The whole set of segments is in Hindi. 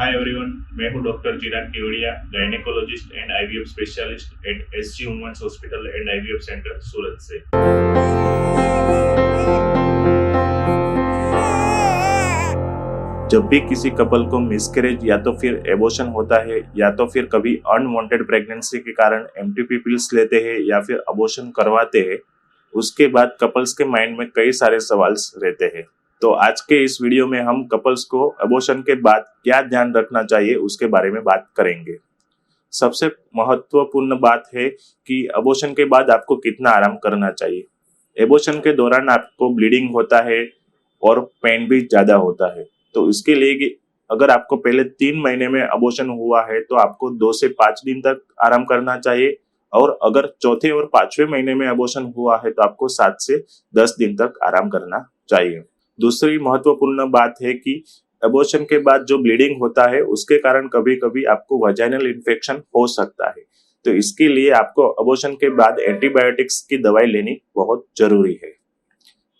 हाय एवरीवन, मैं हूं doctor Chirag Kevadia, gynaecologist and IVF specialist at SG women's hospital and IVF centre Surat से। जब भी किसी कपल को मिसकैरेज या तो फिर एबॉर्शन होता है या तो फिर कभी अनवांटेड प्रेगनेंसी के कारण एमटीपी पिल्स लेते हैं या फिर अबॉर्शन करवाते हैं, उसके बाद कपल्स के माइंड में कई सारे सवाल रहते हैं। तो आज के इस वीडियो में हम कपल्स को अबॉर्शन के बाद क्या ध्यान रखना चाहिए उसके बारे में बात करेंगे। सबसे महत्वपूर्ण बात है कि अबॉर्शन के बाद आपको कितना आराम करना चाहिए। एबॉर्शन के दौरान आपको ब्लीडिंग होता है और पेन भी ज्यादा होता है, तो इसके लिए कि अगर आपको पहले 3 महीने में अबॉर्शन हुआ है तो आपको 2 से 5 दिन तक आराम करना चाहिए, और अगर चौथे और 5वें महीने में अबॉर्शन हुआ है तो आपको 7 से 10 दिन तक आराम करना चाहिए। दूसरी महत्वपूर्ण बात है कि अबॉर्शन के बाद जो ब्लीडिंग होता है उसके कारण कभी कभी आपको वजाइनल इन्फेक्शन हो सकता है, तो इसके लिए आपको अबॉर्शन के बाद एंटीबायोटिक्स की दवाई लेनी बहुत जरूरी है।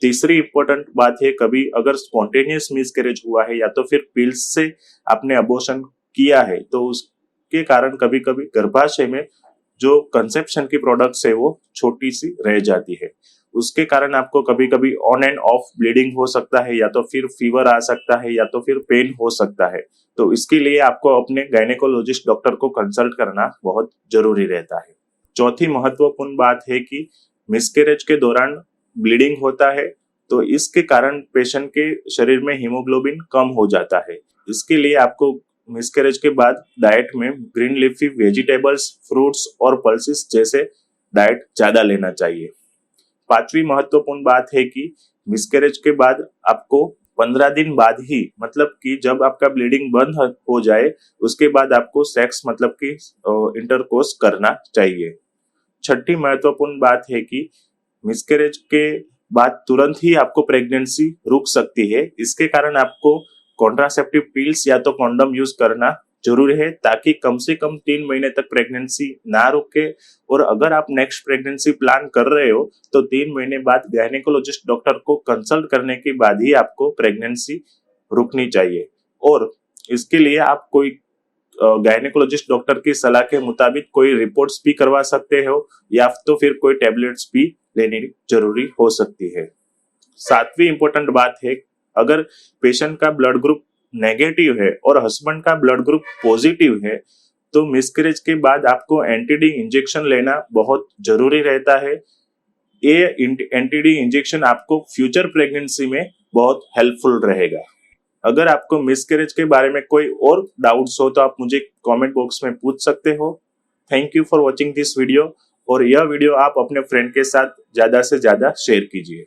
तीसरी इंपॉर्टेंट बात है, कभी अगर स्पॉन्टेनियस मिसकैरेज हुआ है या तो फिर पिल्स से आपने अबॉर्शन किया है तो उसके कारण कभी कभी गर्भाशय में जो कंसेप्शन की प्रोडक्ट्स है वो छोटी सी रह जाती है। उसके कारण आपको कभी कभी ऑन एंड ऑफ ब्लीडिंग हो सकता है, या तो फिर फीवर आ सकता है, या तो फिर पेन हो सकता है। तो इसके लिए आपको अपने गायनेकोलॉजिस्ट डॉक्टर को कंसल्ट करना बहुत जरूरी रहता है। चौथी महत्वपूर्ण बात है कि मिसकैरेज के दौरान ब्लीडिंग होता है तो इसके कारण पेशेंट के शरीर में हीमोग्लोबिन कम हो जाता है। इसके लिए आपको मिसकैरेज के बाद डाइट में ग्रीन लीफी वेजिटेबल्स, फ्रूट्स और पल्सेस जैसे डाइट ज्यादा लेना चाहिए। पांचवी महत्वपूर्ण बात है कि मिसकैरेज के बाद आपको 15 दिन बाद ही, मतलब कि जब आपका ब्लीडिंग बंद हो जाए उसके बाद आपको सेक्स मतलब कि इंटरकोर्स करना चाहिए। छठी महत्वपूर्ण बात है कि मिसकैरेज के बाद तुरंत ही आपको प्रेगनेंसी रुक सकती है। इसके कारण आपको कॉन्ट्रासेप्टिव पिल्स या तो कॉन्डम यूज करना जरूरी है, ताकि कम से कम 3 महीने तक प्रेगनेंसी ना रुके। और अगर आप नेक्स्ट प्रेगनेंसी प्लान कर रहे हो तो 3 महीने बाद गायनेकोलॉजिस्ट डॉक्टर को कंसल्ट करने के बाद ही आपको प्रेगनेंसी रुकनी चाहिए। और इसके लिए आप कोई गायनेकोलॉजिस्ट डॉक्टर की सलाह के मुताबिक कोई रिपोर्ट्स भी करवा सकते हो, या तो फिर कोई टेबलेट्स भी लेनी जरूरी हो सकती है। सातवीं इंपॉर्टेंट बात है, अगर पेशेंट का ब्लड ग्रुप नेगेटिव है और हस्बैंड का ब्लड ग्रुप पॉजिटिव है तो मिसकैरेज के बाद आपको एंटीडी इंजेक्शन लेना बहुत जरूरी रहता है। ये एंटीडी इंजेक्शन आपको फ्यूचर प्रेगनेंसी में बहुत हेल्पफुल रहेगा। अगर आपको मिसकैरेज के बारे में कोई और डाउट्स हो तो आप मुझे कमेंट बॉक्स में पूछ सकते हो। Thank you for watching this video, और यह वीडियो आप अपने फ्रेंड के साथ ज्यादा से ज्यादा शेयर कीजिए।